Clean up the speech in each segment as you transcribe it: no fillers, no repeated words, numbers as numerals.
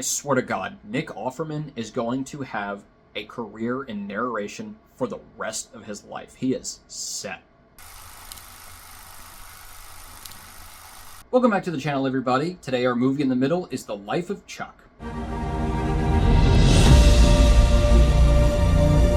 swear to God, Nick Offerman is going to have a career in narration for the rest of his life. He is set. Welcome back to the channel, everybody. Today our movie in the middle is The Life of Chuck.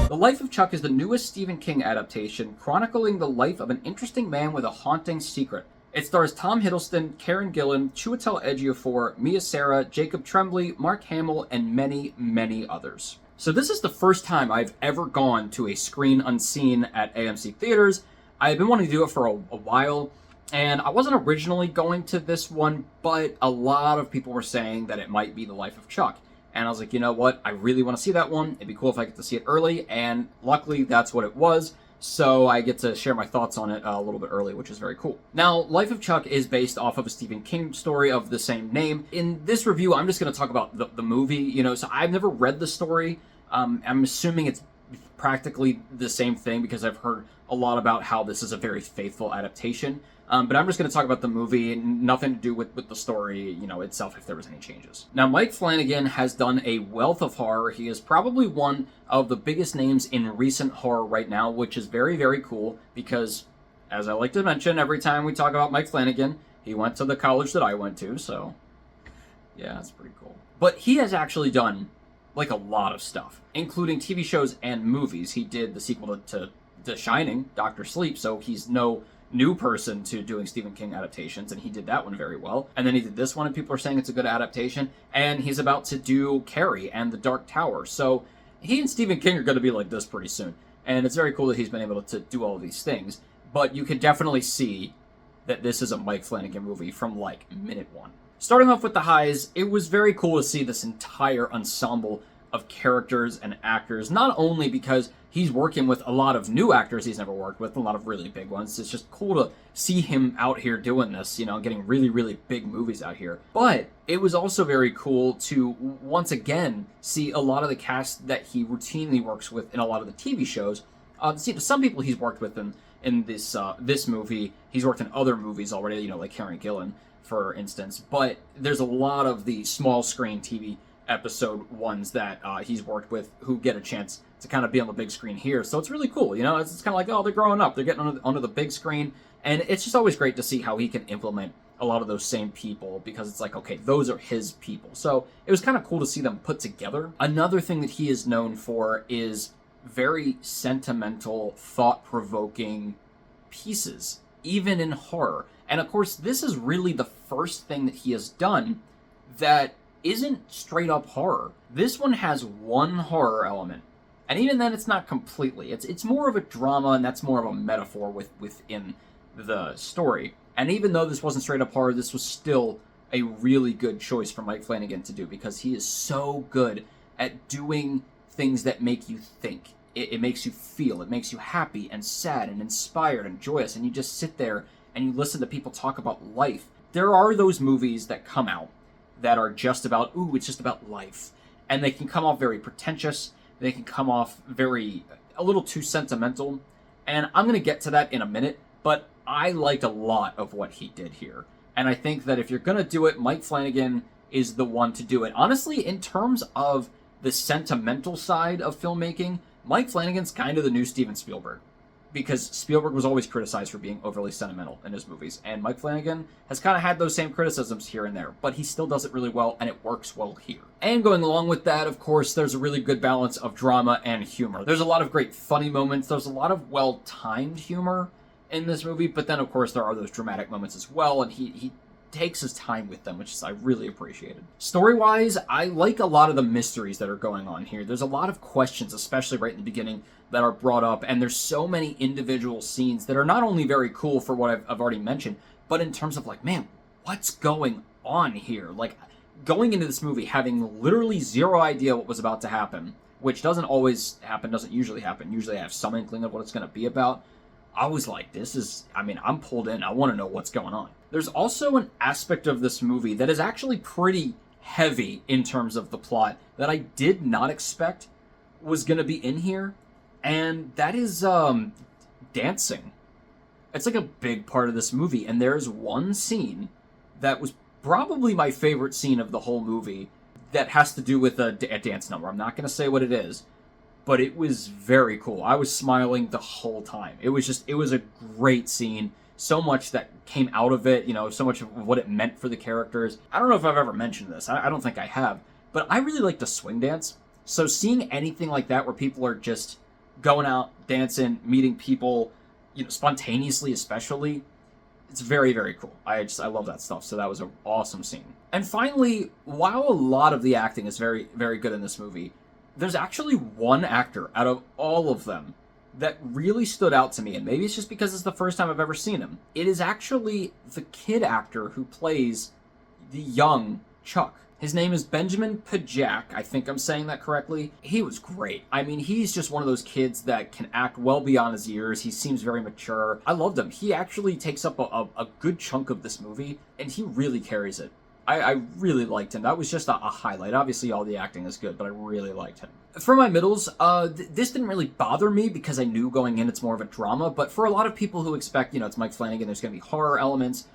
The Life of Chuck is the newest Stephen King adaptation, chronicling the life of an interesting man with a haunting secret. It stars Tom Hiddleston, Karen Gillan, Chiwetel Ejiofor, Sara, Jacob Tremblay, Mark Hamill, and many, many others. So this is the first time I've ever gone to a screen unseen at AMC theaters. I've been wanting to do it for a while, and I wasn't originally going to this one, but a lot of people were saying that it might be The Life of Chuck. And I was like, you know what? I really want to see that one. It'd be cool if I get to see it early, and luckily that's what it was. So I get to share my thoughts on it a little bit early, which is very cool. Now, Life of Chuck is based off of a Stephen King story of the same name. In this review, I'm just going to talk about the movie, so I've never read the story. I'm assuming it's practically the same thing because I've heard a lot about how this is a very faithful adaptation. But I'm just going to talk about the movie, nothing to do with the story, itself, if there was any changes. Now, Mike Flanagan has done a wealth of horror. He is probably one of the biggest names in recent horror right now, which is very, very cool because, as I like to mention, every time we talk about Mike Flanagan, he went to the college that I went to, so yeah, that's pretty cool. But he has actually done, a lot of stuff, including TV shows and movies. He did the sequel to The Shining, Dr. Sleep, so he's no new person to doing Stephen King adaptations, and he did that one very well. And then he did this one, and people are saying it's a good adaptation. And he's about to do Carrie and The Dark Tower. So he and Stephen King are going to be like this pretty soon. And it's very cool that he's been able to do all of these things. But you can definitely see that this is a Mike Flanagan movie from minute one. Starting off with the highs, it was very cool to see this entire ensemble of characters and actors, not only because he's working with a lot of new actors he's never worked with, a lot of really big ones. It's just cool to see him out here doing this, getting really, really big movies out here. But it was also very cool to, once again, see a lot of the cast that he routinely works with in a lot of the TV shows. See, some people he's worked with in this movie. He's worked in other movies already, like Karen Gillan, for instance. But there's a lot of the small screen TV episode ones that he's worked with who get a chance to kind of be on the big screen here. So it's really cool, it's kind of like, oh, they're growing up, they're getting onto the big screen, and it's just always great to see how he can implement a lot of those same people, because it's like, okay, those are his people. So it was kind of cool to see them put together. Another thing that he is known for is very sentimental, thought-provoking pieces, even in horror. And of course, this is really the first thing that he has done that isn't straight up horror. This one has one horror element, and even then it's not completely. It's more of a drama, and that's more of a metaphor within the story. And even though this wasn't straight up horror, this was still a really good choice for Mike Flanagan to do, because he is so good at doing things that make you think. It makes you feel, it makes you happy and sad and inspired and joyous, and you just sit there and you listen to people talk about life. There are those movies that come out that are just about, it's just about life. And they can come off very pretentious. They can come off a little too sentimental. And I'm going to get to that in a minute, but I liked a lot of what he did here. And I think that if you're going to do it, Mike Flanagan is the one to do it. Honestly, in terms of the sentimental side of filmmaking, Mike Flanagan's kind of the new Steven Spielberg. Because Spielberg was always criticized for being overly sentimental in his movies, and Mike Flanagan has kind of had those same criticisms here and there, but he still does it really well, and it works well here. And going along with that, of course, there's a really good balance of drama and humor. There's a lot of great funny moments, there's a lot of well-timed humor in this movie, but then, of course, there are those dramatic moments as well, and he takes his time with them, which I really appreciated. Story-wise, I like a lot of the mysteries that are going on here. There's a lot of questions, especially right in the beginning, that are brought up, and there's so many individual scenes that are not only very cool for what I've already mentioned, but in terms of man, what's going on here? Going into this movie having literally zero idea what was about to happen, which doesn't always happen, doesn't usually happen. Usually I have some inkling of what it's going to be about. I was like, I'm pulled in. I want to know what's going on. There's also an aspect of this movie that is actually pretty heavy in terms of the plot that I did not expect was going to be in here. And that is dancing. It's a big part of this movie, and there's one scene that was probably my favorite scene of the whole movie that has to do with a dance number. I'm not going to say what it is, but it was very cool. I was smiling the whole time. It was a great scene. So much that came out of it, so much of what it meant for the characters. I don't know if I've ever mentioned this. I don't think I have. But I really like the swing dance. So seeing anything like that where people are just going out, dancing, meeting people, spontaneously especially, it's very, very cool. I love that stuff. So that was an awesome scene. And finally, while a lot of the acting is very, very good in this movie, there's actually one actor out of all of them that really stood out to me, and maybe it's just because it's the first time I've ever seen him. It is actually the kid actor who plays the young Chuck. His name is Benjamin Pajak. I think I'm saying that correctly. He was great. I mean, he's just one of those kids that can act well beyond his years. He seems very mature. I loved him. He actually takes up a good chunk of this movie, and he really carries it. I really liked him. That was just a highlight. Obviously, all the acting is good, but I really liked him. For my middles, this didn't really bother me because I knew going in it's more of a drama, but for a lot of people who expect, it's Mike Flanagan, there's going to be horror elements,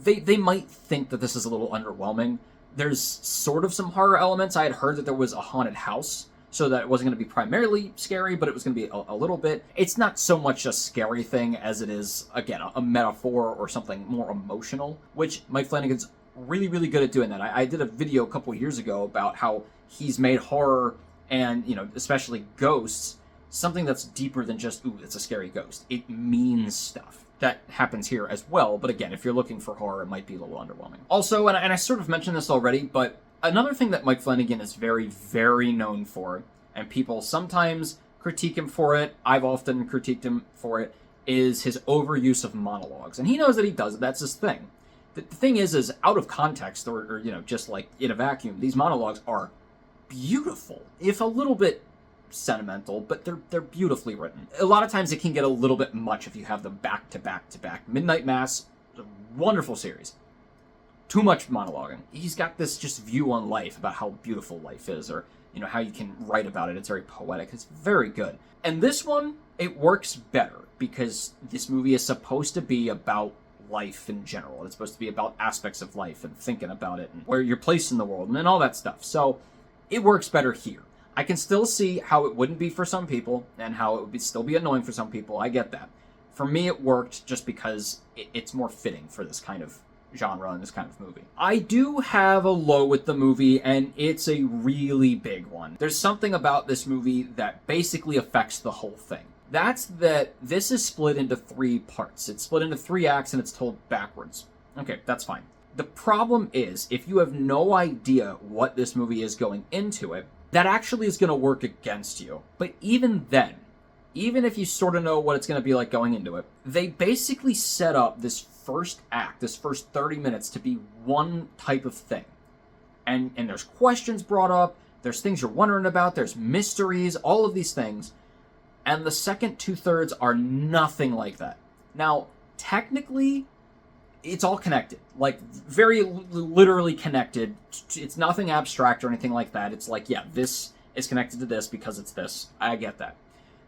they might think that this is a little underwhelming. There's sort of some horror elements. I had heard that there was a haunted house, so that it wasn't going to be primarily scary, but it was going to be a little bit. It's not so much a scary thing as it is, again, a metaphor or something more emotional, which Mike Flanagan's really, really good at doing that. I did a video a couple years ago about how he's made horror and, especially ghosts, something that's deeper than just, ooh, it's a scary ghost. It means stuff. That happens here as well, but again, if you're looking for horror, it might be a little underwhelming. Also, and I sort of mentioned this already, but another thing that Mike Flanagan is very, very known for, and people sometimes critique him for it, I've often critiqued him for it, is his overuse of monologues. And he knows that he does it, that's his thing. The thing is out of context, or just like in a vacuum, these monologues are beautiful, if a little bit sentimental, but they're beautifully written. A lot of times it can get a little bit much if you have them back to back to back. Midnight Mass, a wonderful series. Too much monologuing. He's got this just view on life about how beautiful life is, or how you can write about it. It's very poetic. It's very good. And this one, it works better because this movie is supposed to be about life in general. It's supposed to be about aspects of life and thinking about it and where you're placed in the world and all that stuff. So it works better here. I can still see how it wouldn't be for some people and how it would still be annoying for some people. I get that. For me, it worked just because it's more fitting for this kind of genre and this kind of movie. I do have a low with the movie, and it's a really big one. There's something about this movie that basically affects the whole thing. That's that this is split into 3 parts. It's split into 3 acts and it's told backwards. Okay, that's fine. The problem is, if you have no idea what this movie is going into it, that actually is going to work against you. But even then, even if you sort of know what it's going to be like going into it, they basically set up this first act, this first 30 minutes to be one type of thing. And there's questions brought up, there's things you're wondering about, there's mysteries, all of these things. And the second 2/3 are nothing like that. Now, technically, it's all connected. Like, very literally connected. It's nothing abstract or anything like that. It's like, yeah, this is connected to this because it's this. I get that.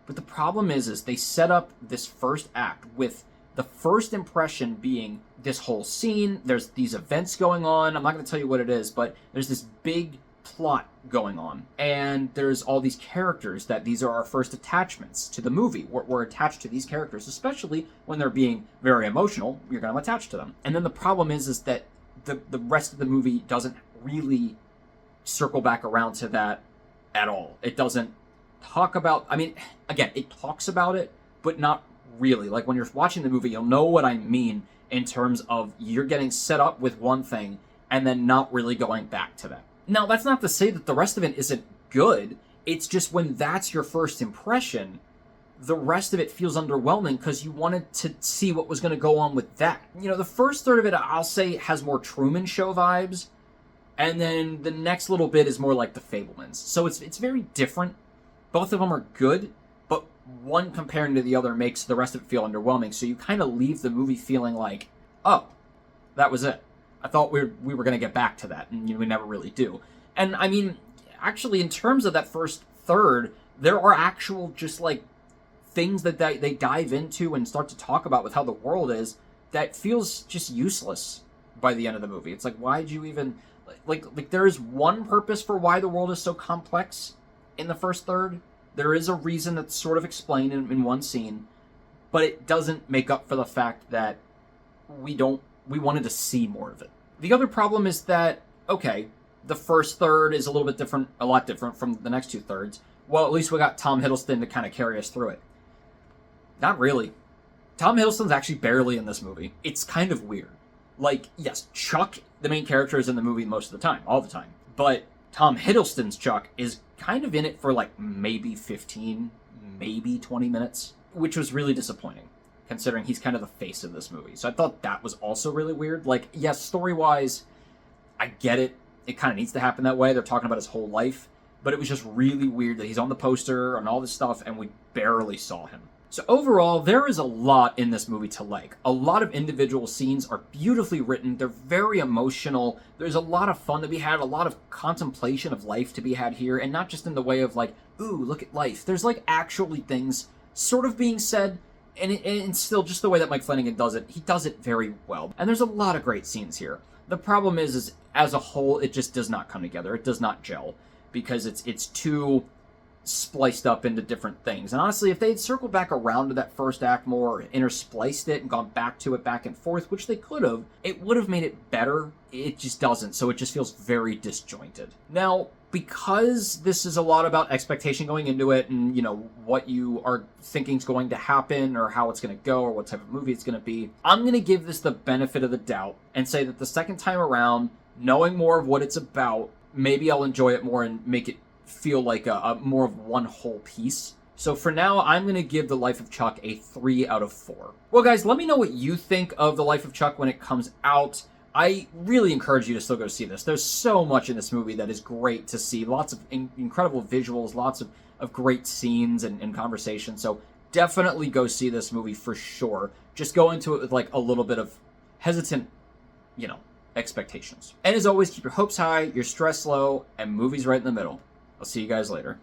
But the problem is they set up this first act with the first impression being this whole scene. There's these events going on. I'm not going to tell you what it is, but there's this big plot going on, and there's all these characters that these are our first attachments to the movie. We're attached to these characters, especially when they're being very emotional. You're going to attach to them. And then the problem is that the rest of the movie doesn't really circle back around to that at all. It doesn't talk about, I mean, again, it talks about it, but not really. Like, when you're watching the movie, you'll know what I mean in terms of you're getting set up with one thing and then not really going back to that. Now, that's not to say that the rest of it isn't good. It's just when that's your first impression, the rest of it feels underwhelming because you wanted to see what was going to go on with that. The first third of it, I'll say, has more Truman Show vibes, and then the next little bit is more like The Fabelmans. So it's very different. Both of them are good, but one comparing to the other makes the rest of it feel underwhelming. So you kind of leave the movie feeling like, oh, that was it. I thought we were going to get back to that, and we never really do. And, I mean, actually, in terms of that first third, there are actual just, like, things that they dive into and start to talk about with how the world is that feels just useless by the end of the movie. It's like, why'd you even Like there is one purpose for why the world is so complex in the first third. There is a reason that's sort of explained in one scene, but it doesn't make up for the fact that we wanted to see more of it. The other problem is that, okay, the first third is a little bit different, a lot different from the next two thirds. Well, at least we got Tom Hiddleston to kind of carry us through it. Not really. Tom Hiddleston's actually barely in this movie. It's kind of weird. Like, yes, Chuck, the main character, is in the movie most of the time, all the time. But Tom Hiddleston's Chuck is kind of in it for like maybe 15, maybe 20 minutes, which was really disappointing, considering he's kind of the face of this movie. So I thought that was also really weird. Like, yes, story-wise, I get it. It kind of needs to happen that way. They're talking about his whole life. But it was just really weird that he's on the poster and all this stuff, and we barely saw him. So overall, there is a lot in this movie to like. A lot of individual scenes are beautifully written. They're very emotional. There's a lot of fun to be had, a lot of contemplation of life to be had here, and not just in the way of like, ooh, look at life. There's like actually things sort of being said, and still just the way that Mike Flanagan does it, he does it very well. And there's a lot of great scenes here. The problem is as a whole, it just does not come together. It does not gel, because it's too spliced up into different things. And honestly, if they had circled back around to that first act more, or interspliced it and gone back to it back and forth, which they could have, it would have made it better. It just doesn't, so it just feels very disjointed. Now, because this is a lot about expectation going into it, and, you know, what you are thinking is going to happen, or how it's going to go, or what type of movie it's going to be, I'm going to give this the benefit of the doubt and say that the second time around, knowing more of what it's about, maybe I'll enjoy it more and make it feel like a more of one whole piece. So for now, I'm going to give The Life of Chuck a 3 out of 4. Well, guys, let me know what you think of The Life of Chuck when it comes out. I really encourage you to still go see this. There's so much in this movie that is great to see. Lots of incredible visuals, lots of great scenes and conversations. So definitely go see this movie for sure. Just go into it with like a little bit of hesitant, you know, expectations. And as always, keep your hopes high, your stress low, and movies right in the middle. I'll see you guys later.